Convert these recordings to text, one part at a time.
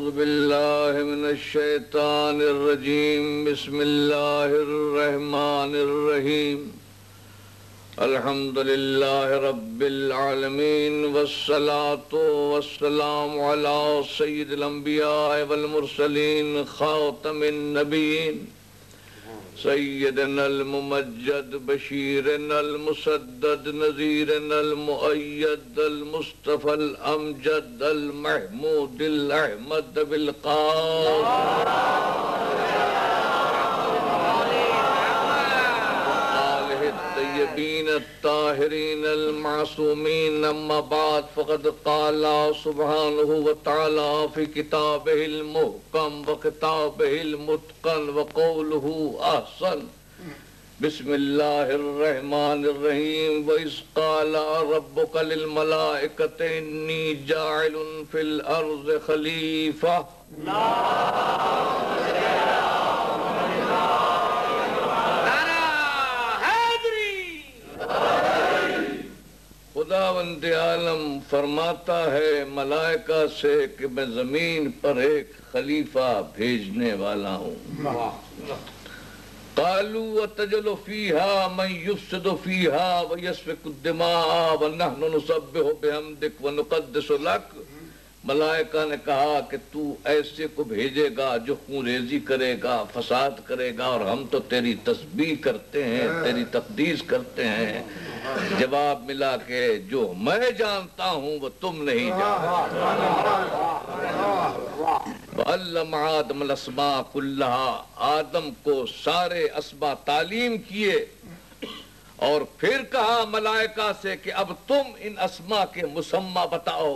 أعوذ بالله من الشيطان الرجيم بسم الله الرحمن الرحيم الحمد لله رب العالمين والصلاة والسلام على سيد الأنبياء والمرسلين خاتم النبيين سيدنا الممجد بشيرنا المسدد نذيرنا المؤيد المصطفى الأمجد المحمود الأحمد بالقاف الطيبين الطاهرين المعصومين أما بعد فقد قال سبحانه وتعالى في كتابه المحكم وكتابه المتقن وقوله أحسن بسم الله الرحمن الرحيم وإذ قال ربك للملائكة إني جاعل في الأرض خليفة خداوند عالم فرماتا ہے ملائکہ سے کہ میں زمین پر ایک خلیفہ بھیجنے والا ہوں قالوا وتجل فيها من يفسد فيها ويسفك الدماء ونحن نسبح بحمدك ونقدس لك ملائکہ نے کہا کہ تو ایسے کو بھیجے گا جو خون ریزی کرے گا فساد کرے گا اور ہم تو تیری تسبیح کرتے ہیں تیری تقدیس کرتے ہیں جواب ملا کہ جو میں جانتا ہوں وہ تم نہیں جانتے وَعَلَّمَ آدَمَ الْأَسْمَاءَ كُلَّهَا آدم کو سارے اسماء تعلیم کیے اور پھر کہا ملائکہ سے کہ اب تم ان اسماء کے مسمى بتاؤ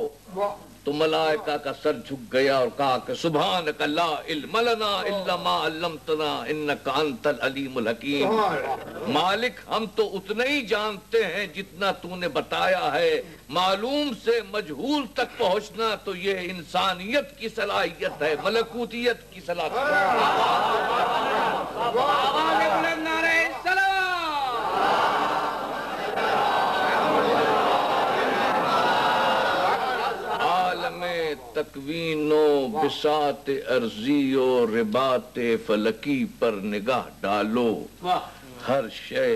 تو ملائکہ کا سر جھک گیا اور کہا کہ سبحانک لا علم لنا الا ما علمتنا انک انت العلیم الحکیم مالک ہم تو اتنا ہی جانتے ہیں جتنا تو نے بتایا ہے معلوم سے مجہول تک پہنچنا تو یہ انسانیت کی صلاحیت ہے ملکوتیت کی صلاحیت تکوین و بساط ارضی و رباط فلکی پر نگاہ ڈالو ہر شے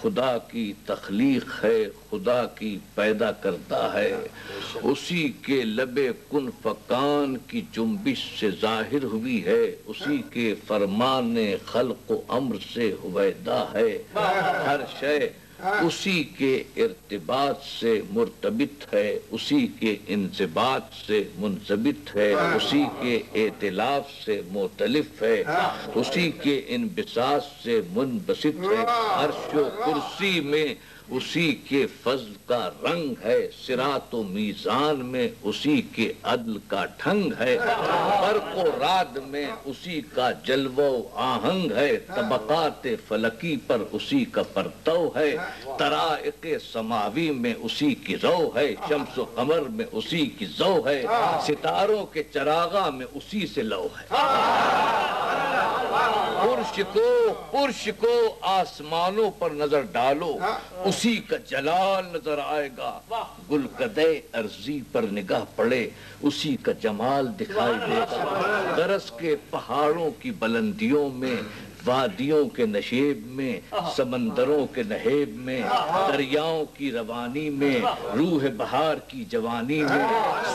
خدا کی تخلیق ہے خدا کی پیدا کرتا ہے اسی کے لب کن فکان کی جنبش سے ظاہر ہوئی ہے اسی کے فرمان خلق و امر سے ہویدا ہے ہر شے اسی کے ارتباط سے مرتبط ہے اسی کے انضباط سے منضبط ہے اسی کے ائتلاف سے مختلف ہے اسی کے انبساط سے منبسط ہے عرش و کرسی میں اسی کے فضل کا رنگ ہے صراط و میزان میں اسی کے عدل کا ڈھنگ ہے برق و رعد میں اسی کا جلوہ و آہنگ ہے طبقات فلکی پر اسی کا پرتو ہے طرائق سماوی میں اسی کی رو ہے شمس و قمر میں اسی کی ضو ہے ستاروں کے چراغاں میں اسی سے لو ہے پرش کو آسمانوں پر نظر ڈالو اسی کا جلال نظر آئے گا گلکدے ارضی پر نگاہ پڑے اسی کا جمال دکھائی دے گا درس کے پہاڑوں کی بلندیوں میں وادیوں کے نشیب میں سمندروں کے نہیب میں دریاؤں کی روانی میں روح بہار کی جوانی میں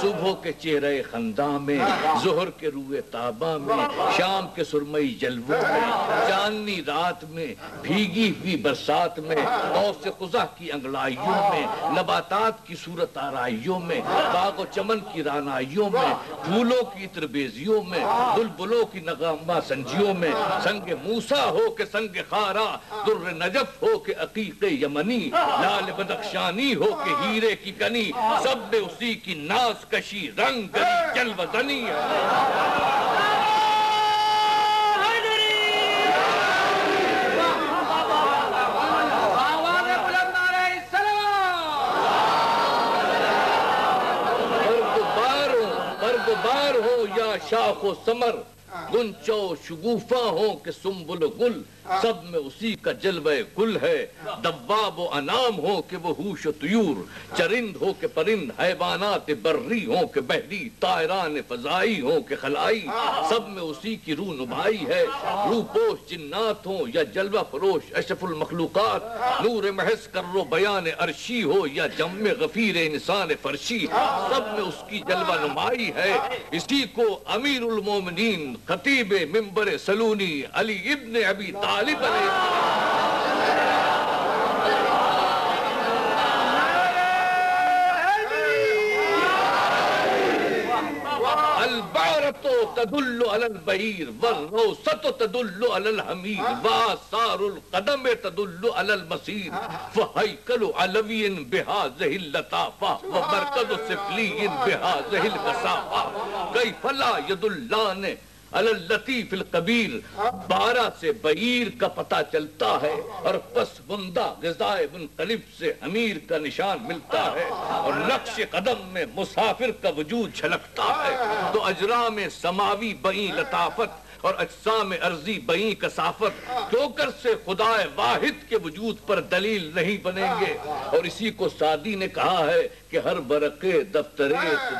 صبح کے چہرے خنداں میں ظہر کے روح تابہ میں شام کے سرمئی جلووں میں چاندنی رات میں بھیگی ہوئی برسات میں غوث قزح کی انگڑائیوں میں نباتات کی صورت آرائیوں میں باغ و چمن کی رانائیوں میں پھولوں کی تربیزیوں میں بلبلوں کی نغمہ سنجیوں میں سنگ موسیٰ ہو کہ سنگ خارا در نجف ہو کہ عقیق یمنی لال بدخشانی ہو کہ ہیرے کی کنی سب میں اسی کی ناز کشی رنگ گری جلوہ زنی شاخ و ثمر گنچو شگوفہ ہوں کہ سنبل و گل سب میں اسی کا جلوہ گل ہے دواب و انام ہو کہ وہ ہوش و طیور چرند ہو کہ پرند حیوانات بری ہوں کہ بحری طائران فضائی ہوں کہ خلائی سب میں اسی کی روح نمائی ہے روح پوش جنات ہوں یا جلوہ فروش اشرف المخلوقات نور محض کر و بیان عرشی ہو یا جم غفیر انسان فرشی سب میں اس کی جلوہ نمائی ہے اسی کو امیر المومنین خطیب منبر سلونی علی ابن ابی طالب البعرة تدل على البعير والروسة تدل على الحمير وآثار القدم تدل على المسير فهيكل علوي بهذه اللطافة ومركز سفلي بهذه الكثافة كيف لا يدلان على اللطيف القبير 12 سے بعیر کا پتہ چلتا ہے اور پس بندہ غذائے منقلب سے امیر کا نشان ملتا ہے اور نقش قدم میں مسافر کا وجود جھلکتا ہے تو اجرام سماوی بئیں لطافت اور اجسام ارضی بئیں کثافت ٹوکر سے خدا واحد کے وجود پر دلیل نہیں بنیں گے اور اسی کو سعدی نے کہا ہے کہ ہر برقے دفتر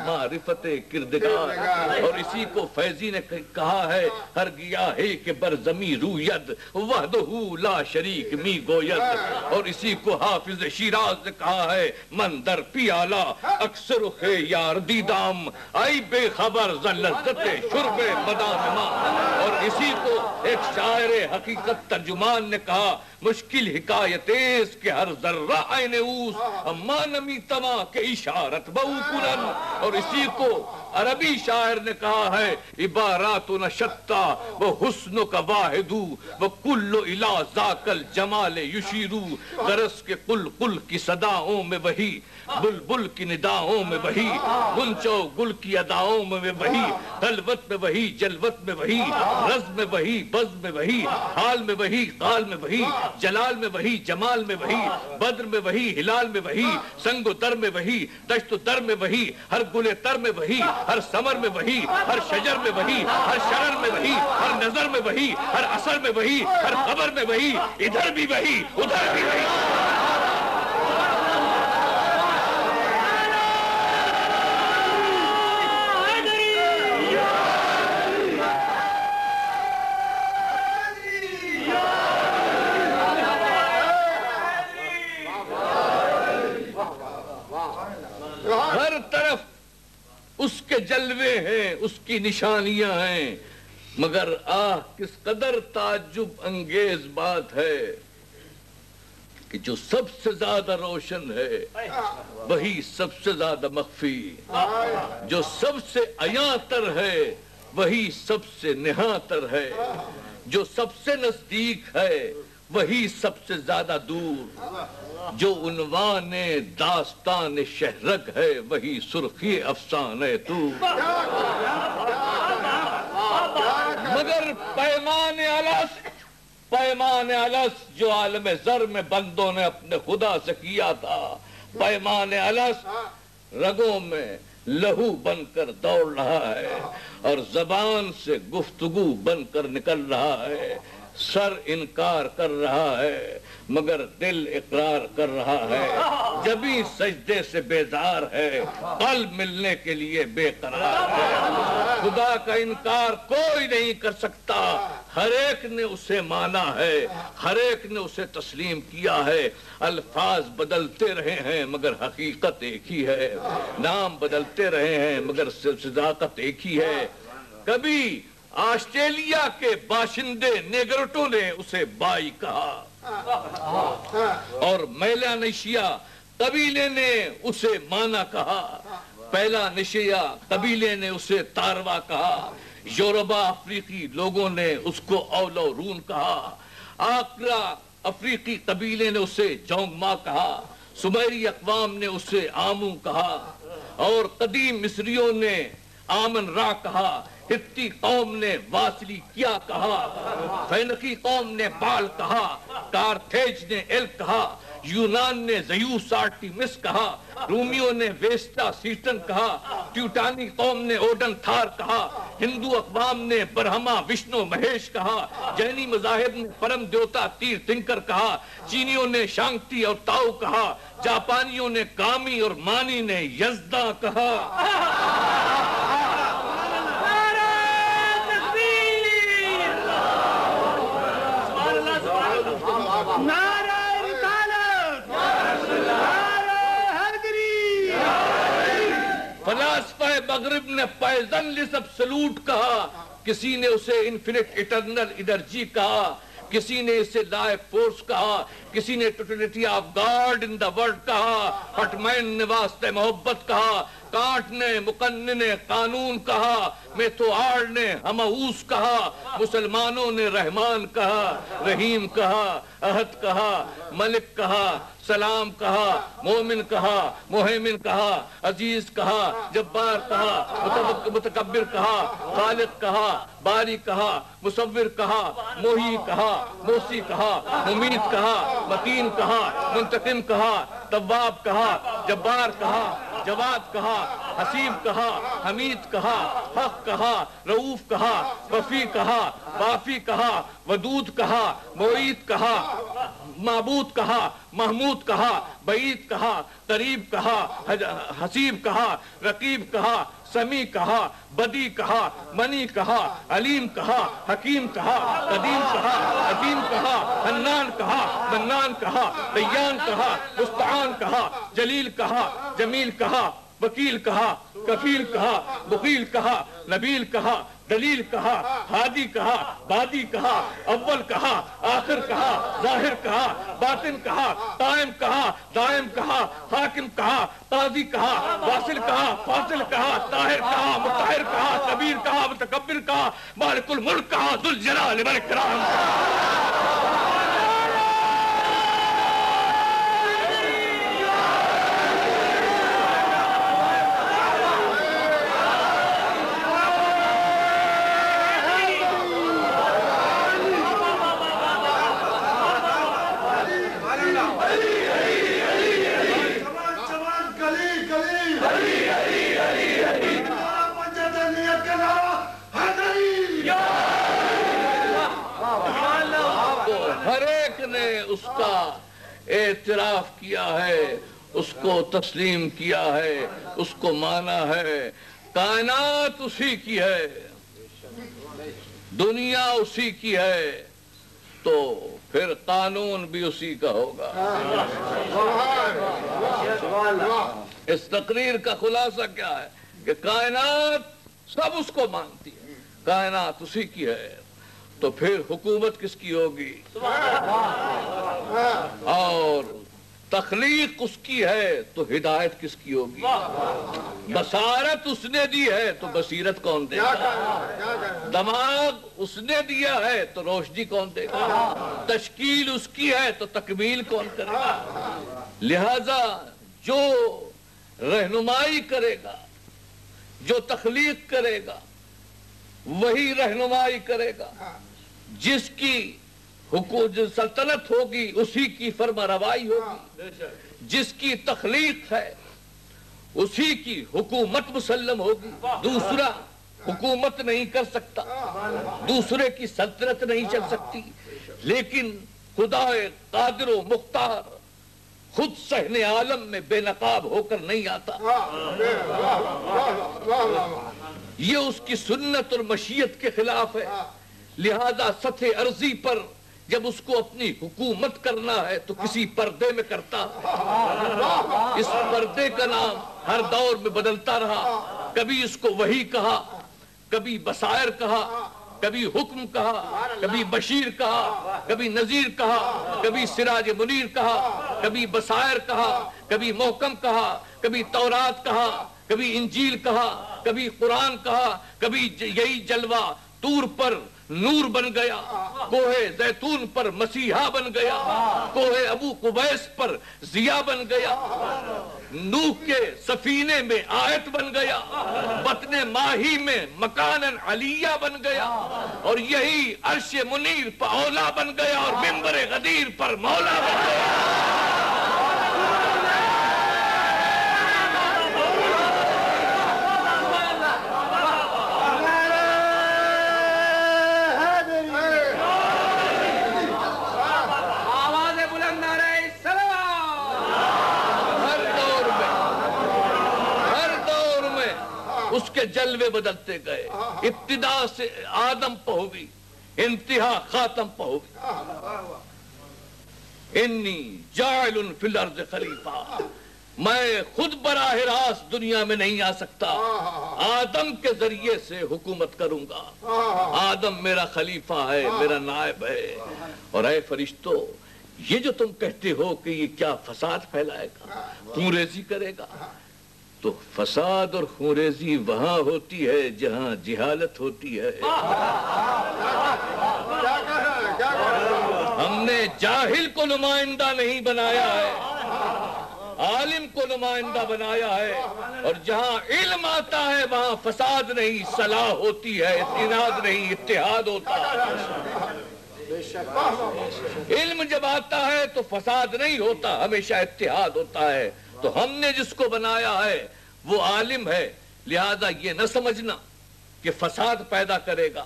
معرفت کردگار اور اسی کو فیضی نے کہا ہے ہر گیاہے کے برزمی روید وحدہ لا شریک می گوید اور اسی کو حافظ شیراز نے کہا ہے من در پیالہ اکثر خے یار دیدام آئی بے خبر ز لذت شرب مدام ماں اور اسی کو ایک شاعر حقیقت ترجمان نے کہا مشکل حکایت اس کے ہر ذرہ عین اوس اما نمی تما کے اشارت بہو کنن اور اسی کو عربی شاعر نے کہا ہے عباراتنا شتا و حسن کا واحدو و کل الہ ذاک الجمال یشیرو غرض کے قل قل کی صداؤں میں وہی بلبل کی نداؤں میں وہی گنچو گل کی اداؤں میں وہی خلوت میں وہی جلوت میں وہی رز میں وہی بز میں وہی حال میں وہی قال میں وہی جلال میں وہی جمال میں وہی بدر میں وہی ہلال میں وہی سنگ و در میں وہی دشت و در میں وہی ہر گل تر میں وہی ہر ثمر میں وہی ہر شجر میں وہی ہر شرر میں وہی ہر نظر میں وہی ہر اثر میں وہی ہر خبر میں وہی ادھر بھی وہی ادھر بھی وہی ہر طرف اس کے جلوے ہیں اس کی نشانیاں ہیں مگر آہ کس قدر تعجب انگیز بات ہے کہ جو سب سے زیادہ روشن ہے وہی سب سے زیادہ مخفی جو سب سے عیاں تر ہے وہی سب سے نہاں تر ہے جو سب سے نزدیک ہے وہی سب سے زیادہ دور جو عنوان داستان شہرگ ہے وہی سرخی افسانہ تو مگر پیمان الس جو عالم زر میں بندوں نے اپنے خدا سے کیا تھا پیمان الس رگوں میں لہو بن کر دوڑ رہا ہے اور زبان سے گفتگو بن کر نکل رہا ہے سر انکار کر رہا ہے مگر دل اقرار کر رہا ہے جبھی سجدے سے بیزار ہے قلب ملنے کے لیے بے قرار ہے خدا کا انکار کوئی نہیں کر سکتا ہر ایک نے اسے مانا ہے ہر ایک نے اسے تسلیم کیا ہے الفاظ بدلتے رہے ہیں مگر حقیقت ایک ہی ہے نام بدلتے رہے ہیں مگر صداقت ایک ہی ہے کبھی آسٹریلیا کے باشندے نیگرٹوں نے اسے بائی کہا اور میلانیشیا قبیلے نے اسے مانا کہا پہلا نشیا قبیلے نے اسے تاروا کہا یوربا افریقی لوگوں نے اس کو اولو رون کہا آکرا افریقی قبیلے نے اسے جونگ ما کہا سمیری اقوام نے اسے آمو کہا اور قدیم مصریوں نے آمن را کہا ہتی قوم نے واسلی کیا کہا فینقی قوم نے بال کہا کارتھیج نے ایل کہا یونان نے زیوس آرٹیمس کہا رومیوں نے ویسٹا سیٹن کہا ٹیوٹانی قوم نے اوڈن تھار کہا ہندو اقوام نے برہما وشنو مہیش کہا، جینی مذاہب نے پرم دیوتا تیر تنکر کہا، چینیوں نے شانگتی اور تاؤ کہا، جاپانیوں نے کامی اور مانی نے یزدا کہا۔ فلاسفہ مغرب نے پائزن لسب سلوٹ کہا، کسی نے اسے انفینٹ ایٹرنل انرجی کہا، کسی نے اسے لائف فورس کہا، کسی نے totality of God in the world کہا، ہٹمین نے واسطہ محبت کہا، کانٹ نے مقنن نے قانون کہا، میتھوآر نے ہمعوس کہا، مسلمانوں نے رحمان کہا، رحیم کہا، احد کہا، ملک کہا، سلام کہا، مومن کہا، مہیمن کہا، عزیز کہا، جبار کہا، متکبر کہا، خالق کہا، باری کہا، مصور کہا، موہی کہا، موسی کہا، ممید کہا، متین کہا، منتقم کہا، تواب کہا، جبار کہا، جواد کہا، حسیب کہا، حمید کہا، حق کہا، رؤوف کہا، وفی کہا، وافی کہا، ودود کہا، معید کہا، معبود کہا، محمود کہا، بعید کہا، قریب کہا، حسیب کہا، رقیب کہا، سمیع کہا، بدی کہا، منی کہا، علیم کہا، حکیم کہا، قدیم کہا، عظیم کہا، حنان کہا، منان کہا، دیان کہا، مستعان کہا، جلیل کہا، جمیل کہا، وکیل کہا، کفیل کہا، بخیل کہا، نبیل کہا، دلیل کہا، ہادی کہا، بادی کہا، اول کہا، آخر کہا، ظاہر کہا، باطن کہا، قائم کہا، دائم کہا، حاکم کہا، قاضی کہا، واصل کہا، فاصل کہا، طاہر کہا، مطہر کہا، کبیر کہا، متکبر کہا، مالک الملک کہا، ذوالجلال والاکرام کہا۔ اس کا اعتراف کیا ہے، اس کو تسلیم کیا ہے، اس کو مانا ہے، کائنات اسی کی ہے، دنیا اسی کی ہے، تو پھر قانون بھی اسی کا ہوگا۔ اس تقریر کا خلاصہ کیا ہے کہ کائنات سب اس کو مانتی ہے، کائنات اسی کی ہے، تو پھر حکومت کس کی ہوگی؟ اور تخلیق اس کی ہے تو ہدایت کس کی ہوگی؟ بصارت اس نے دی ہے تو بصیرت کون دے گا؟ دماغ اس نے دیا ہے تو روشنی کون دے گا؟ تشکیل اس کی ہے تو تکمیل کون کرے گا؟ لہذا جو رہنمائی کرے گا، جو تخلیق کرے گا، وہی رہنمائی کرے گا، جس کی سلطنت ہوگی اسی کی فرما روائی ہوگی، جس کی تخلیق ہے اسی کی حکومت مسلم ہوگی، دوسرا حکومت نہیں کر سکتا، دوسرے کی سلطنت نہیں چل سکتی، لیکن خدا قادر و مختار خود صحن عالم میں بے نقاب ہو کر نہیں آتا، یہ اس کی سنت اور مشیت کے خلاف ہے، لہذا سطح عرضی پر جب اس کو اپنی حکومت کرنا ہے تو کسی پردے میں کرتا، اس پردے کا نام ہر دور میں بدلتا رہا، کبھی اس کو وحی کہا، کبھی بصائر کہا، کبھی حکم کہا، کبھی بشیر کہا، کبھی نذیر کہا، کبھی سراج منیر کہا، کبھی بصائر کہا، کبھی محکم کہا، کبھی تورات کہا، کبھی انجیل کہا، کبھی قرآن کہا، کبھی یہی جلوہ طور پر نور بن گیا، کوہ زیتون پر مسیحا بن گیا، کوہ ابو قبیس پر ضیاء بن گیا، نوح کے سفینے میں آیت بن گیا، بطن ماہی میں مکان علیہ بن گیا، اور یہی عرش منیر پر اولا بن گیا، اور منبر غدیر پر مولا بن گیا۔ اس کے جلوے بدلتے گئے. ابتدا سے آدم پہ ہوئی, انتہا خاتم پہ ہوئی. انی جاعل فی الارض خلیفہ, میں خود براہ راست دنیا میں نہیں آ سکتا, آدم کے ذریعے سے حکومت کروں گا. آدم میرا خلیفہ ہے, میرا نائب ہے. اور اے فرشتوں, یہ جو تم کہتے ہو کہ یہ کیا فساد پھیلائے گا, خونریزی کرے گا, تو فساد اور خونریزی وہاں ہوتی ہے جہاں جہالت ہوتی ہے. ہم نے جاہل کو نمائندہ نہیں بنایا ہے, عالم کو نمائندہ بنایا ہے. اور جہاں علم آتا ہے وہاں فساد نہیں, صلاح ہوتی ہے, اتحاد نہیں اتحاد ہوتا ہے. علم جب آتا ہے تو فساد نہیں ہوتا, ہمیشہ اتحاد ہوتا ہے. تو ہم نے جس کو بنایا ہے وہ عالم ہے, لہذا یہ نہ سمجھنا کہ فساد پیدا کرے گا,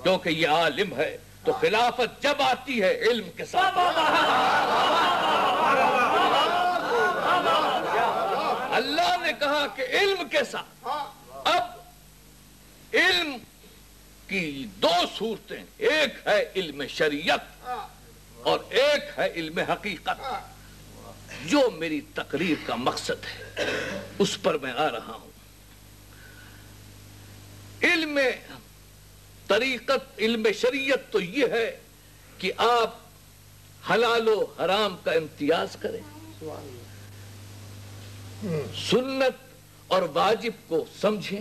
کیونکہ یہ عالم ہے. تو خلافت جب آتی ہے علم کے ساتھ. اللہ نے کہا کہ علم کے ساتھ. اب علم کی دو صورتیں, ایک ہے علم شریعت اور ایک ہے علم حقیقت. جو میری تقریر کا مقصد ہے اس پر میں آ رہا ہوں. علم طریقت, علم شریعت تو یہ ہے کہ آپ حلال و حرام کا امتیاز کریں, سنت اور واجب کو سمجھیں,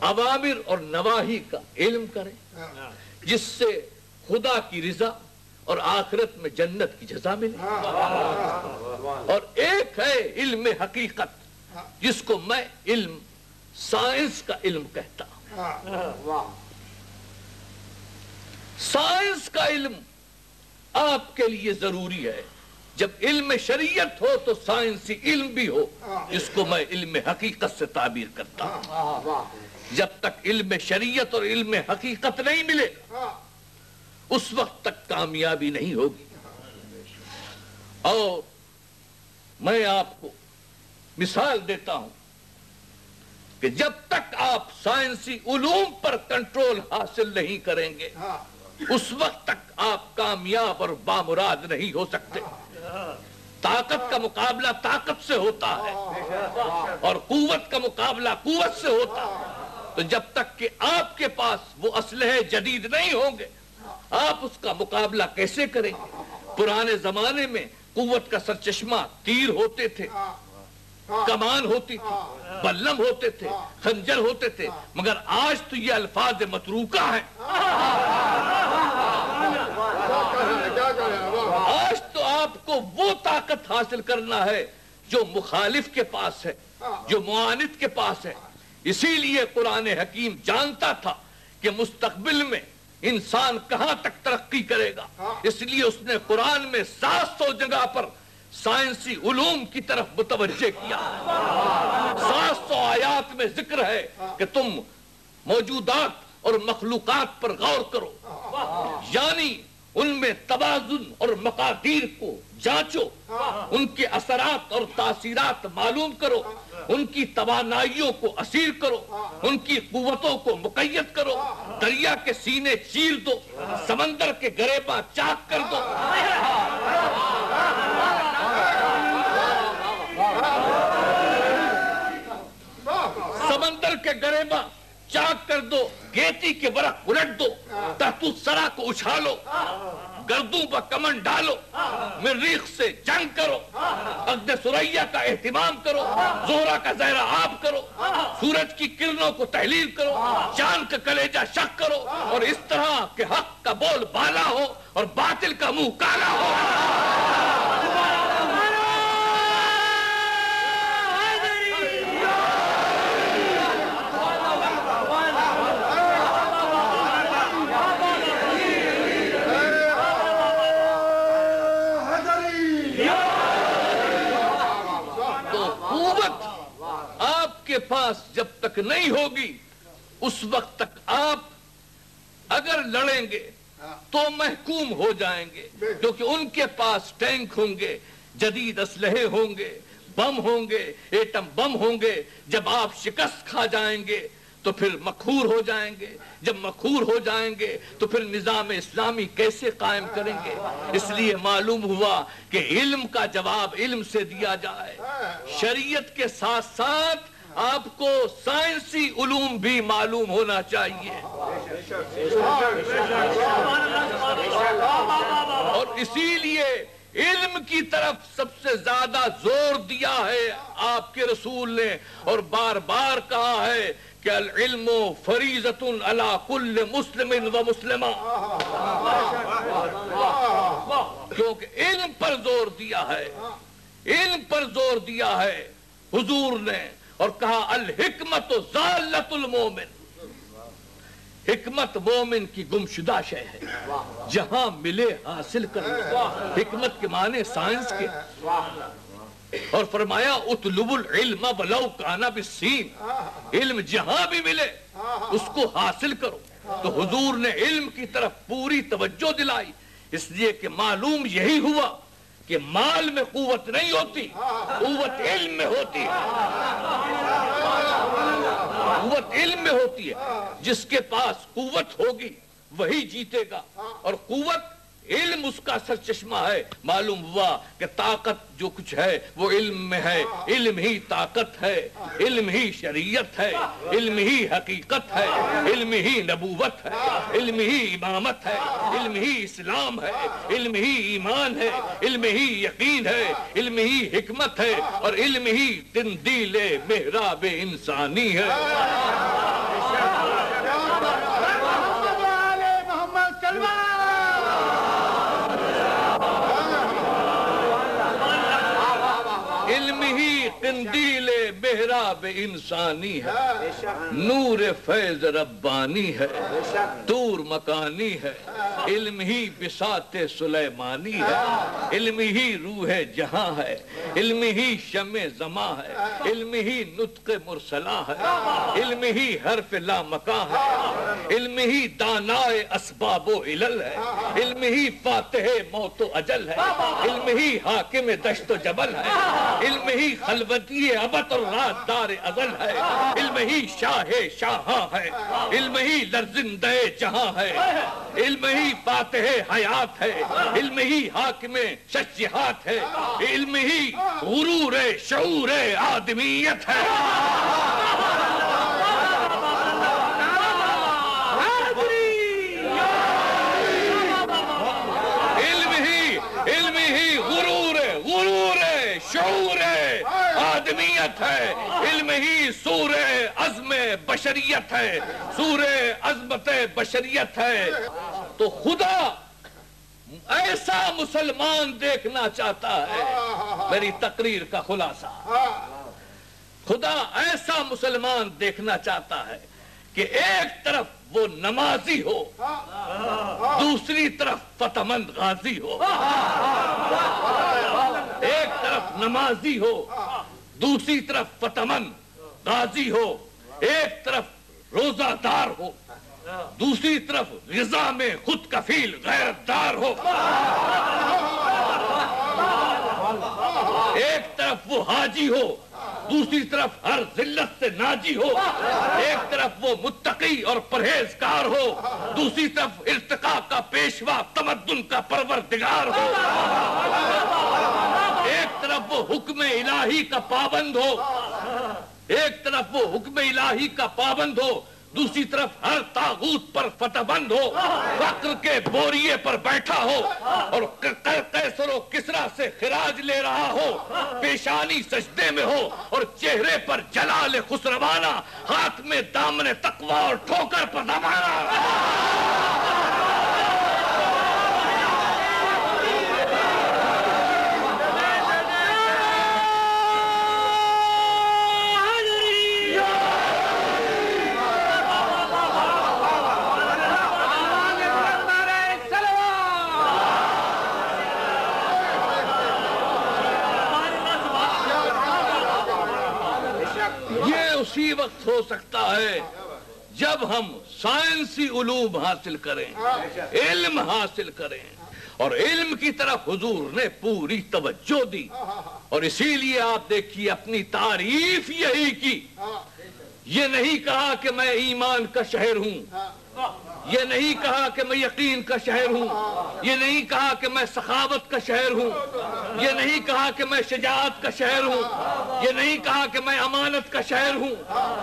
اوامر اور نواہی کا علم کریں, جس سے خدا کی رضا اور آخرت میں جنت کی جزا ملے. اور ایک ہے علم حقیقت, جس کو میں علم سائنس کا علم کہتا ہوں. سائنس کا علم آپ کے لیے ضروری ہے. جب علم شریعت ہو تو سائنسی علم بھی ہو, جس کو میں علم حقیقت سے تعبیر کرتا ہوں. جب تک علم شریعت اور علم حقیقت نہیں ملے اس وقت تک کامیابی نہیں ہوگی. اور میں آپ کو مثال دیتا ہوں کہ جب تک آپ سائنسی علوم پر کنٹرول حاصل نہیں کریں گے اس وقت تک آپ کامیاب اور بامراد نہیں ہو سکتے. طاقت کا مقابلہ طاقت سے ہوتا ہے اور قوت کا مقابلہ قوت سے ہوتا ہے. تو جب تک کہ آپ کے پاس وہ اسلحے جدید نہیں ہوں گے آپ اس کا مقابلہ کیسے کریں گے؟ پرانے زمانے میں قوت کا سرچشمہ تیر ہوتے تھے, کمان ہوتی تھی, بلم ہوتے تھے, خنجر ہوتے تھے, مگر آج تو یہ الفاظ متروکہ ہیں. آج تو آپ کو وہ طاقت حاصل کرنا ہے جو مخالف کے پاس ہے, جو معاند کے پاس ہے. اسی لیے قرآن حکیم جانتا تھا کہ مستقبل میں انسان کہاں تک ترقی کرے گا, اس لیے اس نے قرآن میں 700 جگہ پر سائنسی علوم کی طرف متوجہ کیا. 700 آیات میں ذکر ہے کہ تم موجودات اور مخلوقات پر غور کرو, یعنی ان میں توازن اور مقادیر کو جانچو, ان کے اثرات اور تاثیرات معلوم کرو, ان کی توانائیوں کو اسیر کرو, ان کی قوتوں کو مقید کرو. دریا کے سینے چیر دو, سمندر کے گریباں چاک کر دو. سمندر کے گریباں چاک کر دو, گیتی کے ورق الٹ دو, تحت الثری کو اچھالو, گردوں پر کمن ڈالو, مریخ سے جنگ کرو, عقد ثریا کا اہتمام کرو, زہرہ کا زہرہ آب کرو, سورج کی کرنوں کو تحلیل کرو, چاند کا کلیجہ شق کرو, اور اس طرح کہ حق کا بول بالا ہو اور باطل کا منہ کالا ہو. پاس جب تک نہیں ہوگی اس وقت تک آپ اگر لڑیں گے تو محکوم ہو جائیں گے, کیونکہ ان کے پاس ٹینک ہوں گے, جدید اسلحے ہوں گے, بم ہوں گے، ایٹم بم ہوں گے، جب آپ شکست کھا جائیں گے تو پھر مقہور ہو جائیں گے، جب مقہور ہو جائیں گے تو پھر نظام اسلامی کیسے قائم کریں گے؟ اس لیے معلوم ہوا کہ علم کا جواب علم سے دیا جائے، شریعت کے ساتھ ساتھ آپ کو سائنسی علوم بھی معلوم ہونا چاہیے، اور اسی لیے علم کی طرف سب سے زیادہ زور دیا ہے آپ کے رسول نے، اور بار بار کہا ہے کہ العلم فریضۃ علی کل مسلم و مسلمہ، کیونکہ علم پر زور دیا ہے، علم پر زور دیا ہے حضور نے، اور کہا الحکمت ضالۃ المومن، حکمت مومن کی گمشدہ شے ہے، جہاں ملے حاصل کرو۔ حکمت کے معنی سائنس کے، اور فرمایا اطلب العلم ولو کان بالسین، علم جہاں بھی ملے اس کو حاصل کرو۔ تو حضور نے علم کی طرف پوری توجہ دلائی، اس لیے کہ معلوم یہی ہوا کہ مال میں قوت نہیں ہوتی، قوت علم میں ہوتی ہے، قوت علم میں ہوتی ہے۔ جس کے پاس قوت ہوگی وہی جیتے گا، اور قوت علم اس کا سرچشمہ ہے۔ معلوم ہوا کہ طاقت جو کچھ ہے وہ علم میں ہے، علم ہی طاقت ہے، علم ہی شریعت ہے، علم ہی حقیقت ہے، علم ہی نبوت ہے، علم ہی امامت ہے، علم ہی اسلام ہے، علم ہی ایمان ہے، علم ہی یقین ہے، علم ہی حکمت ہے، اور علم ہی قندیل محراب انسانی ہے۔ قندیل محراب انسانی ہے، نور فیض ربانی ہے، طور مکانی ہے، علم ہی بساط سلیمانی ہے، علم ہی روح جہاں ہے، علم ہی شمع زماں ہے، علم ہی نطق مرسلہ ہے، علم ہی حرف لامکاں ہے، علم ہی دانائے اسباب و علل ہے، علم ہی فاتح موت و اجل ہے، علم ہی حاکم دشت و جبل ہے، علم ہی خلوتی ابد اور رات دار ازل ہے، علم ہی شاہ شاہاں ہے، علم ہی لرزندہ جہاں ہے، علم ہی فاتح حیات ہے، علم ہی حاکم شجہات ہے، علم ہی غرور شعور آدمیت ہے۔ شعور آدمیت ہے، علم ہی سور عزم بشریت ہے، سور عظمت بشریت ہے۔ تو خدا ایسا مسلمان دیکھنا چاہتا ہے، میری تقریر کا خلاصہ، خدا ایسا مسلمان دیکھنا چاہتا ہے کہ ایک طرف وہ نمازی ہو، دوسری طرف فتح مند غازی ہو، ایک طرف نمازی ہو، دوسری طرف فتح مند غازی ہو، ایک طرف روزہ دار ہو، دوسری طرف غذا میں خود کفیل غیرت دار ہو، ایک طرف وہ حاجی ہو، دوسری طرف ہر ذلت سے ناجی ہو، ایک طرف وہ متقی اور پرہیزگار ہو، دوسری طرف ارتقاء کا پیشوا تمدن کا پروردگار ہو، ایک طرف وہ حکم الہی کا پابند ہو، ایک طرف وہ حکم الہی کا پابند ہو، دوسری طرف ہر طاغوت پر فتح بند ہو، فقر کے بوریے پر بیٹھا ہو اور قیصر و کسریٰ سے خراج لے رہا ہو، پیشانی سجدے میں ہو اور چہرے پر جلال خسروانہ، ہاتھ میں دامن تقویٰ اور ٹھوکر پر دمانہ۔ اسی وقت ہو سکتا ہے جب ہم سائنسی علوم حاصل کریں، علم حاصل کریں اور علم کی طرف حضور نے پوری توجہ دی، اور اسی لیے آپ دیکھیے اپنی تعریف یہی کی، یہ نہیں کہا کہ میں ایمان کا شہر ہوں، یہ نہیں کہا کہ میں یقین کا شہر ہوں، یہ نہیں کہا کہ میں سخاوت کا شہر ہوں، یہ نہیں کہا کہ میں شجاعت کا شہر ہوں، یہ نہیں کہا کہ میں امانت کا شہر ہوں،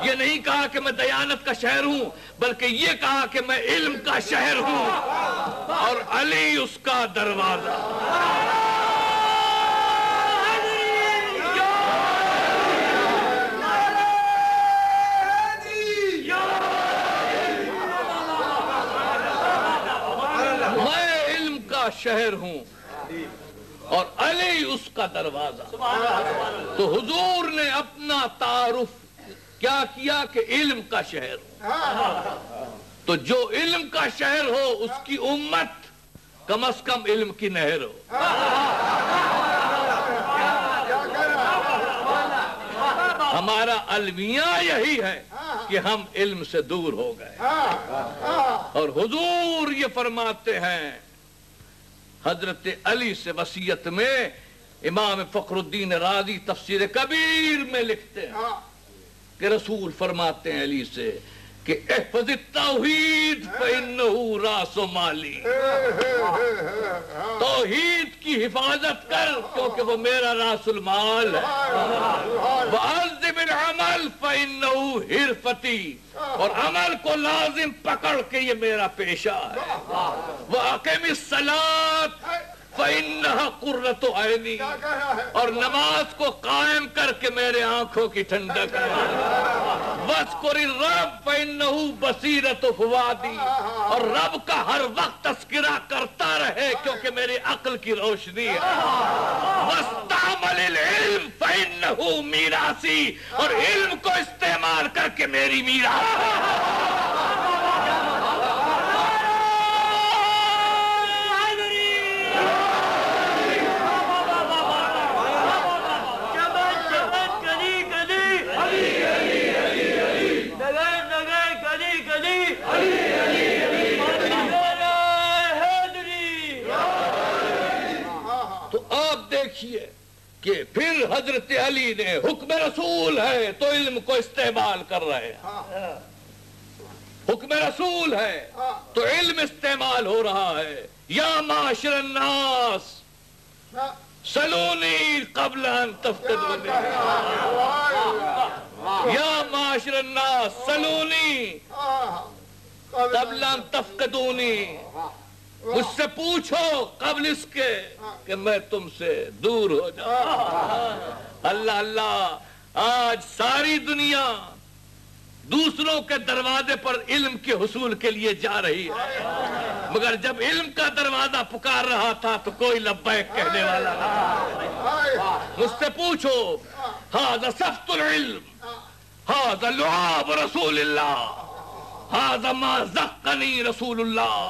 یہ نہیں کہا کہ میں دیانت کا شہر ہوں، بلکہ یہ کہا کہ میں علم کا شہر ہوں اور علی اس کا دروازہ۔ شہر ہوں اور علی اس کا دروازہ۔ تو حضور نے اپنا تعارف کیا کیا کہ علم کا شہر ہوں۔ تو جو علم کا شہر ہو اس کی امت کم از کم علم کی نہر ہو۔ ہمارا المیہ یہی ہے کہ ہم علم سے دور ہو گئے، اور حضور یہ فرماتے ہیں حضرت علی سے وصیت میں، امام فخر الدین رازی تفسیر کبیر میں لکھتے ہیں کہ رسول فرماتے ہیں علی سے کہ احفظ التوحید فإنہ راس مالی، توحید کی حفاظت کر کیونکہ وہ میرا راس المال ہے، وعظم العمل فإنہ حرفتی، اور عمل کو لازم پکڑ کے یہ میرا پیشہ ہے، وَأَقِمِ الصَّلَاةَ فَإِنَّهَا قُرَّةُ عَيْنِي، اور نماز کو قائم کر کے میرے آنکھوں کی ٹھنڈک ہے، وَاذْكُرِ الرَّبَّ فَإِنَّهُ بَصِيرَةُ فُؤَادِي، اور رب کا ہر وقت تذکرہ کرتا رہے کیونکہ میری عقل کی روشنی ہے، وَاسْتَعْمَلِ الْعِلْمَ فَإِنَّهُ مِيرَاثِي، اور علم کو استعمال کر کے میری میراث ہے۔ کہ پھر حضرت علی نے حکم رسول ہے تو علم کو استعمال کر رہے ہیں، حکم رسول ہے تو علم استعمال ہو رہا ہے۔ یا معاشر الناس سلونی قبل ان تفتدونی، یا معاشر الناس سلونی قبل ان تفقدونی، مجھ سے پوچھو قبل اس کے کہ میں تم سے دور ہو جاؤں۔ اللہ اللہ، آج ساری دنیا دوسروں کے دروازے پر علم کے حصول کے لیے جا رہی ہے، مگر جب علم کا دروازہ پکار رہا تھا تو کوئی لبیک کہنے والا نہ۔ مجھ سے پوچھو، ھذا صفت العلم، ھذا لعاب رسول اللہ، ھذا ما زقنی رسول اللہ،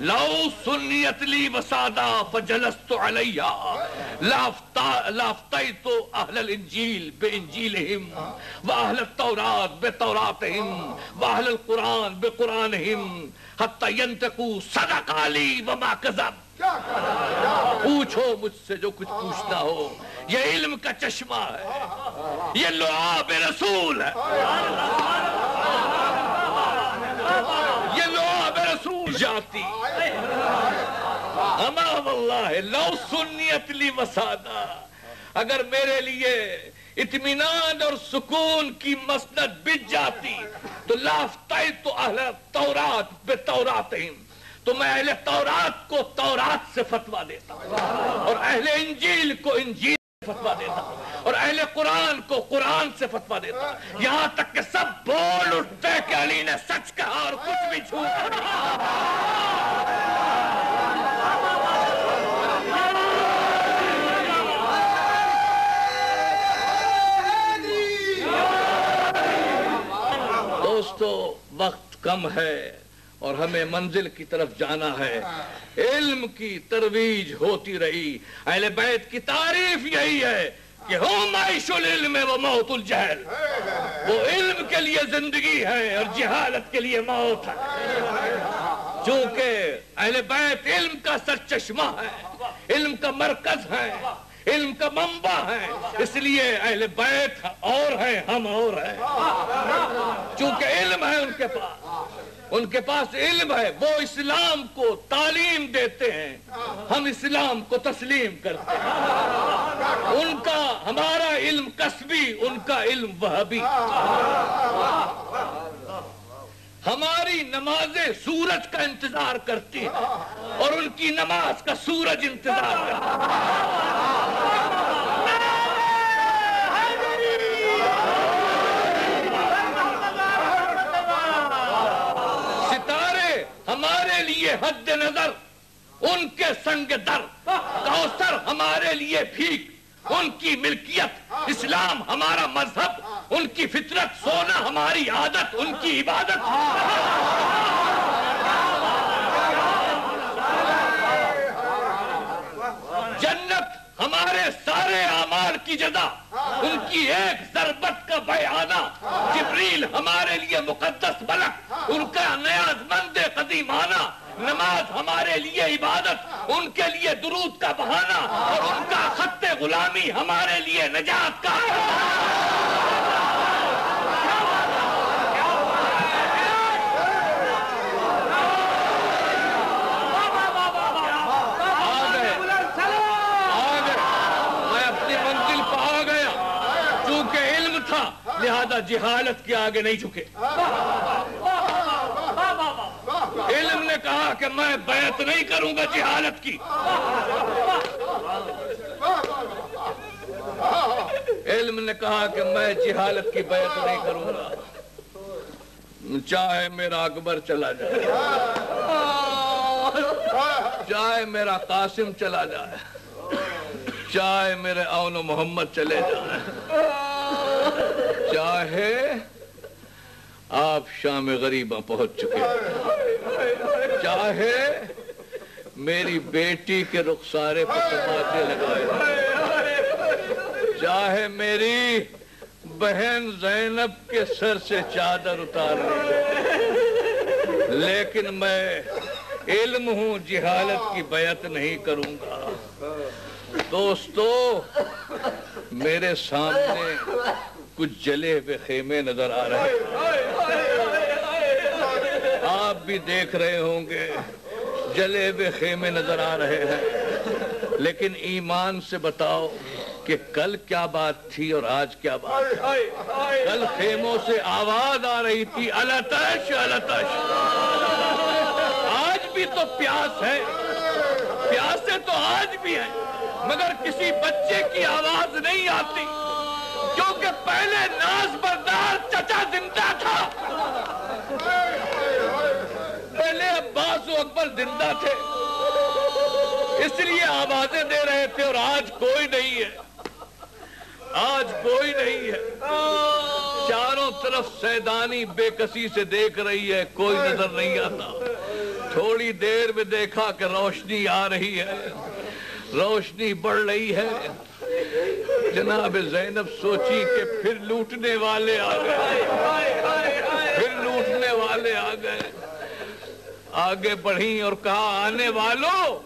لو سنیت لی وسادا فجلست علیہ لافتیت اہل الانجیل بانجیلہم واہل التورات بتوراتہم واہل القرآن بقرآنہم حتی ینتقوا صدق علی وما کذب۔ پوچھو مجھ سے جو کچھ پوچھنا ہو، یہ علم کا چشمہ ہے، یہ لعاب رسول ہے، یہ لعاب رسول جاتی امام اللہ لو سنیت لی وسادہ، اگر میرے لیے اطمینان اور سکون کی مسند بچ جاتی تو لافتیت اہل التورات بتوراتہم، تو میں اہل تورات کو تورات سے فتویٰ دیتا اور اہل انجیل کو انجیل سے فتویٰ دیتا اور اہل قرآن کو قرآن سے فتویٰ دیتا، یہاں تک کہ سب بول اٹھتے کہ علی نے سچ کہا اور کچھ بھی جھوٹا نہیں۔ دوستو، وقت کم ہے اور ہمیں منزل کی طرف جانا ہے۔ علم کی ترویج ہوتی رہی، اہل بیت کی تعریف یہی ہے کہ ہم عیش العلم و موت الجہل، وہ علم کے لیے زندگی ہے اور جہالت کے لیے موت ہے۔ چونکہ اہل بیت علم کا سرچشمہ ہے، علم کا مرکز ہے، علم کا منبع ہے، اس لیے اہل بیت اور ہیں، ہم اور ہیں، چونکہ علم ہے ان کے پاس علم ہے، وہ اسلام کو تعلیم دیتے ہیں، ہم اسلام کو تسلیم کرتے ہیں، ان کا ہمارا علم کسبی، ان کا علم وہابی، ہماری نمازیں سورج کا انتظار کرتی ہیں اور ان کی نماز کا سورج انتظار کرتا ہے۔ ستارے ہمارے لیے حد نظر، ان کے سنگ در، کوثر ہمارے لیے بھیک، ان کی ملکیت، اسلام ہمارا مذہب، ان کی فطرت، سونا ہماری عادت، ان کی عبادت۔ جنت ہمارے سارے اعمال کی جزا، ان کی ایک ضربت کا بیانہ، جبریل ہمارے لیے مقدس ملک، ان کا نیاز مند قدیمانہ، نماز ہمارے لیے عبادت، ان کے لیے درود کا بہانہ، اور ان کا خط غلامی ہمارے لیے نجات کا۔ میں اپنی منزل پہ آ گیا، چونکہ علم تھا لہذا جہالت کے آگے نہیں جھکے۔ علم نے کہا کہ میں بیعت نہیں کروں گا جہالت کی، علم نے کہا کہ میں جہالت کی بیعت نہیں کروں گا، چاہے میرا اکبر چلا جائے، چاہے میرا قاسم چلا جائے، چاہے میرے اون و محمد چلے جائیں، چاہے آپ شام غریباں پہنچ چکے، چاہے میری بیٹی کے رخسارے پر تماچے لگائے، چاہے میری بہن زینب کے سر سے چادر اتار لی، لیکن میں علم ہوں، جہالت کی بیعت نہیں کروں گا۔ دوستو، میرے سامنے کچھ جلے ہوئے خیمے نظر آ رہے ہیں، آپ بھی دیکھ رہے ہوں گے جلے ہوئے خیمے نظر آ رہے ہیں، لیکن ایمان سے بتاؤ کہ کل کیا بات تھی اور آج کیا بات تھی؟ کل خیموں سے آواز آ رہی تھی الاتش الاتش، آج بھی تو پیاس ہے، پیاسے تو آج بھی ہیں، مگر کسی بچے کی آواز نہیں آتی، کیونکہ پہلے ناز بردار چچا زندہ تھا، پہلے عباس و اکبر زندہ تھے، اس لیے آوازیں دے رہے تھے، اور آج کوئی نہیں ہے، آج کوئی نہیں ہے، چاروں طرف سیدانی بے کسی سے دیکھ رہی ہے، کوئی نظر نہیں آتا۔ تھوڑی دیر میں دیکھا کہ روشنی آ رہی ہے، روشنی بڑھ رہی ہے، جناب زینب سوچی کہ پھر لوٹنے والے آ گئے، پھر لوٹنے والے آ گئے، آگے بڑھیں اور کہا آنے والوں،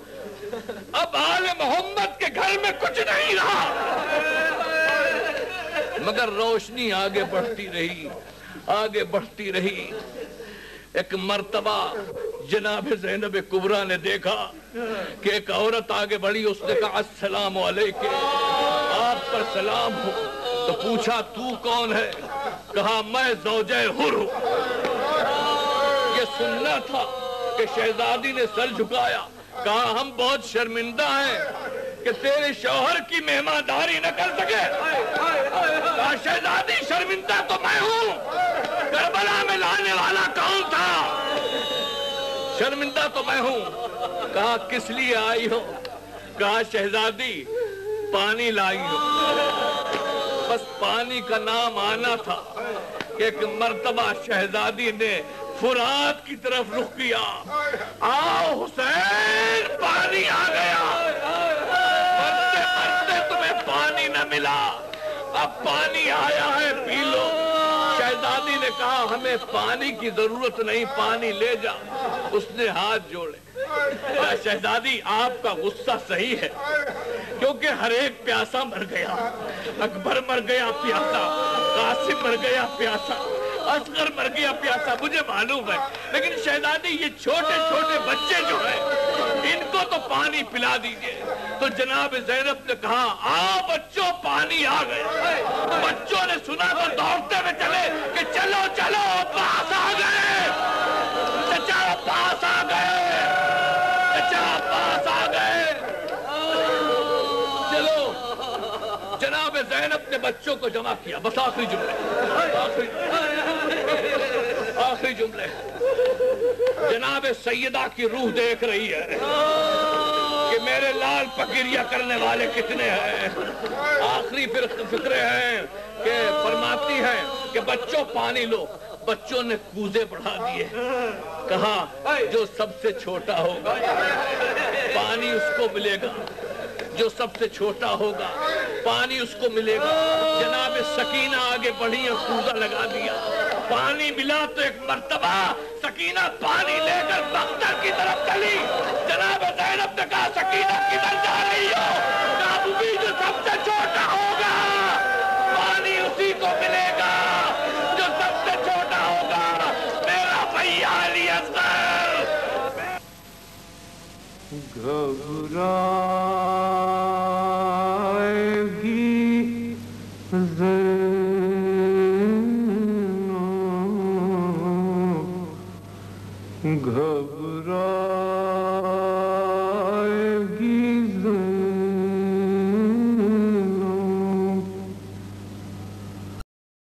اب آل محمد کے گھر میں کچھ نہیں رہا، مگر روشنی آگے بڑھتی رہی، آگے بڑھتی رہی۔ ایک مرتبہ جناب زینب کبریٰ نے دیکھا کہ ایک عورت آگے بڑھی، اس نے کہا السلام علیکم، آپ پر سلام ہو، تو پوچھا تو کون ہے؟ کہا میں زوجہ حر ہوں۔ یہ سننا تھا کہ شہزادی نے سر جھکایا، کہا ہم بہت شرمندہ ہیں کہ تیرے شوہر کی مہمانداری نہ کر سکے، کہا شہزادی شرمندہ تو میں ہوں، کربلا میں لانے والا کون تھا؟ شرمندہ تو میں ہوں۔ کہا کس لیے آئی ہو؟ کہا شہزادی پانی لائی ہو۔ بس پانی کا نام آنا تھا کہ ایک مرتبہ شہزادی نے فرات کی طرف رخ کیا، آؤ حسین پانی آ گیا، مرتے مرتے تمہیں پانی نہ ملا، اب پانی آیا ہے پی لو۔ شہزادی نے کہا ہمیں پانی کی ضرورت نہیں، پانی لے جا۔ اس نے ہاتھ جوڑے. شہزادی آپ کا غصہ صحیح ہے کیونکہ ہر ایک پیاسا مر گیا. اکبر مر گیا پیاسا, قاسم مر گیا پیاسا, اصغر مر گیا پیاسا, مجھے معلوم ہے. لیکن شہزادی یہ چھوٹے چھوٹے بچے جو ہیں ان کو تو پانی پلا دیجئے. تو جناب زینب نے کہا آؤ بچوں پانی آ گئے. بچوں نے سنا تو دوڑتے ہوئے چلے کہ چلو چلو پاس آ گئے, چچا پاس آ گئے, چچا پاس آ گئے. چلو جناب زینب نے بچوں کو جمع کیا. بس آخری جملے, آخری جملے. جناب سیدہ کی روح دیکھ رہی ہے کہ میرے لال پکیریا کرنے والے کتنے ہیں. آخری فکرے ہیں کہ فرماتی ہیں کہ بچوں پانی لو. بچوں نے کوزے بڑھا دیے. کہا جو سب سے چھوٹا ہوگا پانی اس کو ملے گا, جو سب سے چھوٹا ہوگا پانی اس کو ملے گا. جناب سکینہ آگے بڑھی اور کوزہ لگا دیا. پانی ملا تو ایک مرتبہ سکینہ پانی لے کر بختر کی طرف چلی. جناب زینب نے کہا سکینہ کدھر جا رہی ہو؟ کہا جو سب سے چھوٹا ہوگا پانی اسی کو ملے گا, جو سب سے چھوٹا ہوگا میرا بھیا علی اصغر. گھبرائے گی گھبرائے